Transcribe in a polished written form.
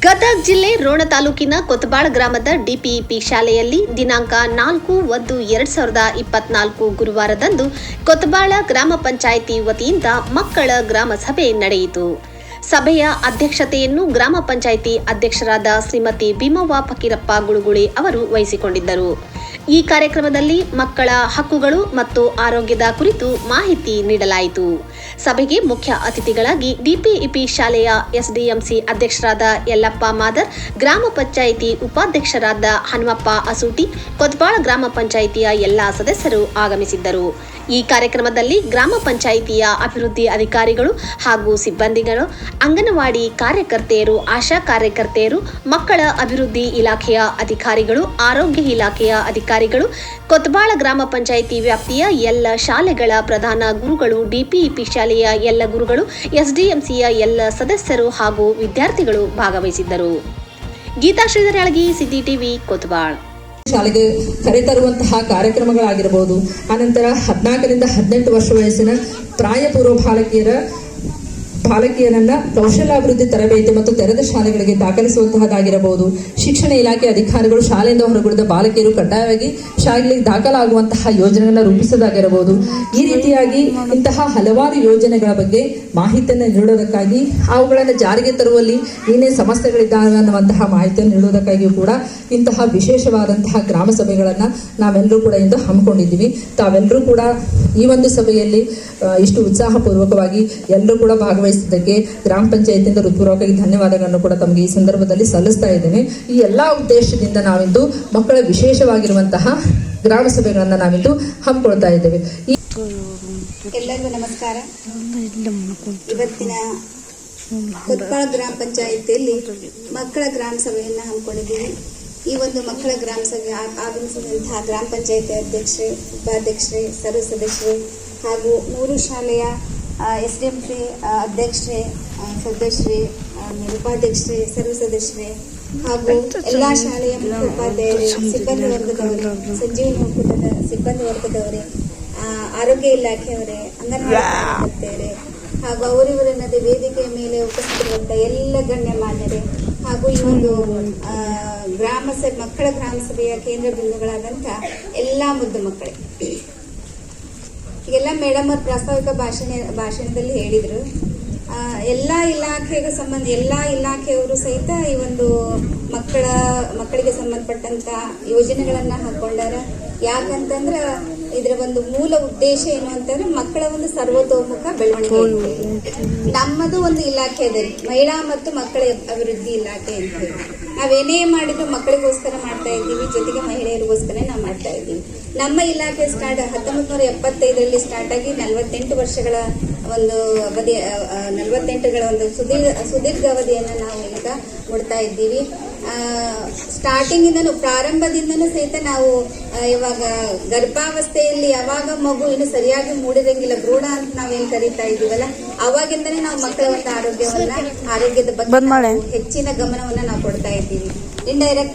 ಗದಗ ಜಿಲ್ಲೆ ರೋಣ ತಾಲೂಕಿನ ಕೊತ್ತಬಾಳ ಗ್ರಾಮದ ಡಿಪಿಇಪಿ ಶಾಲೆಯಲ್ಲಿ ದಿನಾಂಕ 4/1/2024 ಗುರುವಾರದಂದು ಕೊತ್ತಬಾಳ ಗ್ರಾಮ ಪಂಚಾಯಿತಿ ವತಿಯಿಂದ ಮಕ್ಕಳ ಗ್ರಾಮ ಸಭೆ ನಡೆಯಿತು. ಸಭೆಯ ಅಧ್ಯಕ್ಷತೆಯನ್ನು ಗ್ರಾಮ ಪಂಚಾಯಿತಿ ಅಧ್ಯಕ್ಷರಾದ ಶ್ರೀಮತಿ ಭೀಮವ್ವ ಫಕೀರಪ್ಪ ಗುಳುಗುಳಿ ಅವರು ವಹಿಸಿಕೊಂಡಿದ್ದರು. ಈ ಕಾರ್ಯಕ್ರಮದಲ್ಲಿ ಮಕ್ಕಳ ಹಕ್ಕುಗಳು ಮತ್ತು ಆರೋಗ್ಯದ ಕುರಿತು ಮಾಹಿತಿ ನೀಡಲಾಯಿತು. ಸಭೆಗೆ ಮುಖ್ಯ ಅತಿಥಿಗಳಾಗಿ ಡಿಪಿಇಪಿ ಶಾಲೆಯ ಎಸ್ಡಿಎಂಸಿ ಅಧ್ಯಕ್ಷರಾದ ಯಲ್ಲಪ್ಪ ಮಾದರ್, ಗ್ರಾಮ ಪಂಚಾಯಿತಿ ಉಪಾಧ್ಯಕ್ಷರಾದ ಹನುಮಪ್ಪ ಅಸೂಟಿ, ಕೊತ್ತಬಾಳ ಗ್ರಾಮ ಪಂಚಾಯಿತಿಯ ಎಲ್ಲಾ ಸದಸ್ಯರು ಆಗಮಿಸಿದ್ದರು. ಈ ಕಾರ್ಯಕ್ರಮದಲ್ಲಿ ಗ್ರಾಮ ಪಂಚಾಯಿತಿಯ ಅಭಿವೃದ್ಧಿ ಅಧಿಕಾರಿಗಳು ಹಾಗೂ ಸಿಬ್ಬಂದಿಗಳು, ಅಂಗನವಾಡಿ ಕಾರ್ಯಕರ್ತೆಯರು, ಆಶಾ ಕಾರ್ಯಕರ್ತೆಯರು, ಮಕ್ಕಳ ಅಭಿವೃದ್ಧಿ ಇಲಾಖೆಯ ಅಧಿಕಾರಿಗಳು, ಆರೋಗ್ಯ ಇಲಾಖೆಯ ಅಧಿಕಾರಿಗಳು, ಕೊತ್ತಬಾಳ ಗ್ರಾಮ ಪಂಚಾಯಿತಿ ವ್ಯಾಪ್ತಿಯ ಎಲ್ಲ ಶಾಲೆಗಳ ಪ್ರಧಾನ ಗುರುಗಳು, ಡಿಪಿಇಪಿ ಶಾಲೆಯ ಎಲ್ಲ ಗುರುಗಳು, ಎಸ್ಡಿಎಂಸಿಯ ಎಲ್ಲ ಸದಸ್ಯರು ಹಾಗೂ ವಿದ್ಯಾರ್ಥಿಗಳು ಭಾಗವಹಿಸಿದ್ದರು. ಗೀತಾ ಶ್ರೀಧರ್ ಯಾಳಗಿ, ಸಿದ್ದಿ ಟಿವಿ, ಕೊತ್ತಬಾಳ. ಶಾಲೆಗೆ ಕರೆತರುವಂತಹ ಕಾರ್ಯಕ್ರಮಗಳಾಗಿರಬಹುದು. ಆನಂತರ 14ರಿಂದ 18 ವರ್ಷ ವಯಸ್ಸಿನ ಪ್ರಾಯಪೂರ್ವ ಬಾಲಕಿಯರನ್ನ ಕೌಶಲ್ಯಾಭಿವೃದ್ಧಿ ತರಬೇತಿ ಮತ್ತು ತೆರೆದ ಶಾಲೆಗಳಿಗೆ ದಾಖಲಿಸುವಂತಹದ್ದಾಗಿರಬಹುದು. ಶಿಕ್ಷಣ ಇಲಾಖೆ ಅಧಿಕಾರಿಗಳು ಶಾಲೆಯಿಂದ ಹೊರಗುಳಿದ ಬಾಲಕಿಯರು ಕಡ್ಡಾಯವಾಗಿ ಶಾಲೆಗಳಿಗೆ ದಾಖಲಾಗುವಂತಹ ಯೋಜನೆಗಳನ್ನ ರೂಪಿಸೋದಾಗಿರಬಹುದು. ಈ ರೀತಿಯಾಗಿ ಇಂತಹ ಹಲವಾರು ಯೋಜನೆಗಳ ಬಗ್ಗೆ ಮಾಹಿತಿಯನ್ನು ನೀಡೋದಕ್ಕಾಗಿ, ಅವುಗಳನ್ನು ಜಾರಿಗೆ ತರುವಲ್ಲಿ ಏನೇ ಸಮಸ್ಯೆಗಳಿದ್ದಾವೆ ಅನ್ನುವಂತಹ ಮಾಹಿತಿಯನ್ನು ನೀಡುವುದಕ್ಕಾಗಿಯೂ ಕೂಡ ಇಂತಹ ವಿಶೇಷವಾದಂತಹ ಗ್ರಾಮ ಸಭೆಗಳನ್ನು ನಾವೆಲ್ಲರೂ ಕೂಡ ಇಂದು ಹಮ್ಮಿಕೊಂಡಿದ್ದೀವಿ. ತಾವೆಲ್ಲರೂ ಕೂಡ ಈ ಒಂದು ಸಭೆಯಲ್ಲಿ ಇಷ್ಟು ಉತ್ಸಾಹಪೂರ್ವಕವಾಗಿ ಎಲ್ಲರೂ ಕೂಡ ಭಾಗವಹಿಸಿದ್ದಕ್ಕೆ ಗ್ರಾಮ ಪಂಚಾಯತಿಯಿಂದ ಹೃತ್ಪೂರ್ವಕವಾಗಿ ಧನ್ಯವಾದಗಳನ್ನು ಕೂಡ ತಮಗೆ ಈ ಸಂದರ್ಭದಲ್ಲಿ ಸಲ್ಲಿಸ್ತಾ ಇದ್ದೇನೆ. ಈ ಎಲ್ಲಾ ಉದ್ದೇಶದಿಂದ ನಾವಿಂದು ಮಕ್ಕಳ ವಿಶೇಷವಾಗಿರುವಂತಹ ಗ್ರಾಮ ಸಭೆಗಳನ್ನು ನಾವಿಂದು ಹಮ್ಮಿಕೊಳ್ತಾ ಇದ್ದೇವೆ. ಎಲ್ಲರಿಗೂ ನಮಸ್ಕಾರ. ಇವತ್ತಿನ ಕೊತ್ತಬಾಳ ಗ್ರಾಮ ಪಂಚಾಯಿತಿಯಲ್ಲಿ ಮಕ್ಕಳ ಗ್ರಾಮ ಸಭೆಯನ್ನು ಹಮ್ಮಿಕೊಂಡಿದ್ದೀವಿ. ಈ ಒಂದು ಮಕ್ಕಳ ಗ್ರಾಮ ಸಭೆ ಆಗಮಿಸಿದಂತಹ ಗ್ರಾಮ ಪಂಚಾಯಿತಿ ಅಧ್ಯಕ್ಷರೇ, ಉಪಾಧ್ಯಕ್ಷರೇ, ಸರ್ವ ಸದಸ್ಯರೇ ಹಾಗೂ 3 ಶಾಲೆಯ ಎಸ್ಡಿಎಂಸಿ ಅಧ್ಯಕ್ಷರೇ, ಸದಸ್ಯರೇ, ಉಪಾಧ್ಯಕ್ಷರೇ, ಸರ್ವ ಸದಸ್ಯರೇ ಹಾಗೂ ಎಲ್ಲಾ ಶಾಲೆಯ ಮುಖ್ಯ ಉಪಾಧ್ಯಾಯರೇ, ಸಿಬ್ಬಂದಿ ವರ್ಗದವರೇ, ಸಂಜೀವನಿ ಒಕ್ಕೂಟದ ಸಿಬ್ಬಂದಿ ವರ್ಗದವರೇ, ಆರೋಗ್ಯ ಇಲಾಖೆಯವರೇ, ಅಂಗನವಾಡಿ ಕಾರ್ಯಕರ್ತೆಯರೇ ಹಾಗೂ ಅವರಿವರನ್ನದೇ ವೇದಿಕೆಯ ಮೇಲೆ ಉಪಸ್ಥಿತರಿರುವಂತಹ ಎಲ್ಲ ಗಣ್ಯಮಾನ್ಯರೇ ಹಾಗೂ ಈ ಒಂದು ಮಕ್ಕಳ ಗ್ರಾಮ ಸಭೆಯ ಕೇಂದ್ರ ಬಿಂದುಗಳಾದಂಥ ಎಲ್ಲ ಮುದ್ದು ಮಕ್ಕಳೇ, ಈಗೆಲ್ಲ ಮೇಡಮ್ ಅವ್ರ ಪ್ರಾಸ್ತಾವಿಕ ಭಾಷಣದಲ್ಲಿ ಹೇಳಿದ್ರು. ಎಲ್ಲಾ ಇಲಾಖೆಗೆ ಎಲ್ಲಾ ಇಲಾಖೆಯವರು ಸಹಿತ ಈ ಒಂದು ಮಕ್ಕಳಿಗೆ ಸಂಬಂಧಪಟ್ಟಂತ ಯೋಜನೆಗಳನ್ನ ಹಾಕೊಂಡಾರ. ಯಾಕಂತಂದ್ರ ಇದರ ಒಂದು ಮೂಲ ಉದ್ದೇಶ ಏನು ಅಂತಂದ್ರೆ ಮಕ್ಕಳ ಒಂದು ಸರ್ವತೋಮುಖ ಬೆಳವಣಿಗೆ. ನಮ್ಮದು ಒಂದು ಇಲಾಖೆ ಇದೆ, ಮಹಿಳಾ ಮತ್ತು ಮಕ್ಕಳ ಅಭಿವೃದ್ಧಿ ಇಲಾಖೆ ಅಂತ ಹೇಳಿ. ನಾವೇನೇ ಮಾಡಿದ್ರು ಮಕ್ಕಳಿಗೋಸ್ಕರ ಮಾಡ್ತಾ ಇದ್ದೀವಿ, ಜೊತೆಗೆ ಮಹಿಳೆಯರಿಗೋಸ್ಕರ ನಾವು ಮಾಡ್ತಾ ಇದ್ದೀವಿ. ನಮ್ಮ ಇಲಾಖೆ 1975ರಲ್ಲಿ ಸ್ಟಾರ್ಟ್ ಆಗಿ 48 ವರ್ಷಗಳ ಒಂದು ಅವಧಿ, 48ಗಳ ಒಂದು ಸುದೀರ್ಘ ಅವಧಿಯನ್ನು ನಾವು ಈಗ ಕೊಡ್ತಾ ಇದ್ದೀವಿ. ಸ್ಟಾರ್ಟಿಂಗಿಂದನೂ, ಪ್ರಾರಂಭದಿಂದನೂ ಸಹಿತ ನಾವು ಇವಾಗ ಗರ್ಭಾವಸ್ಥೆಯಲ್ಲಿ ಯಾವಾಗ ಮಗು ಇನ್ನು ಸರಿಯಾಗಿ ಮೂಡಿರಂಗಿಲ್ಲ, ಭ್ರೂಣ ಅಂತ ನಾವೇನ್ ಕರೀತಾ ಇದೀವಲ್ಲ, ಅವಾಗಿಂದನೇ ನಾವು ಮಕ್ಕಳ ಒಂದು ಆರೋಗ್ಯದ ಬಗ್ಗೆ ಹೆಚ್ಚಿನ ಗಮನವನ್ನ ನಾವು ಕೊಡ್ತಾ ಇದ್ದೀವಿ. ಇಂಡೈರೆಕ್ಟ್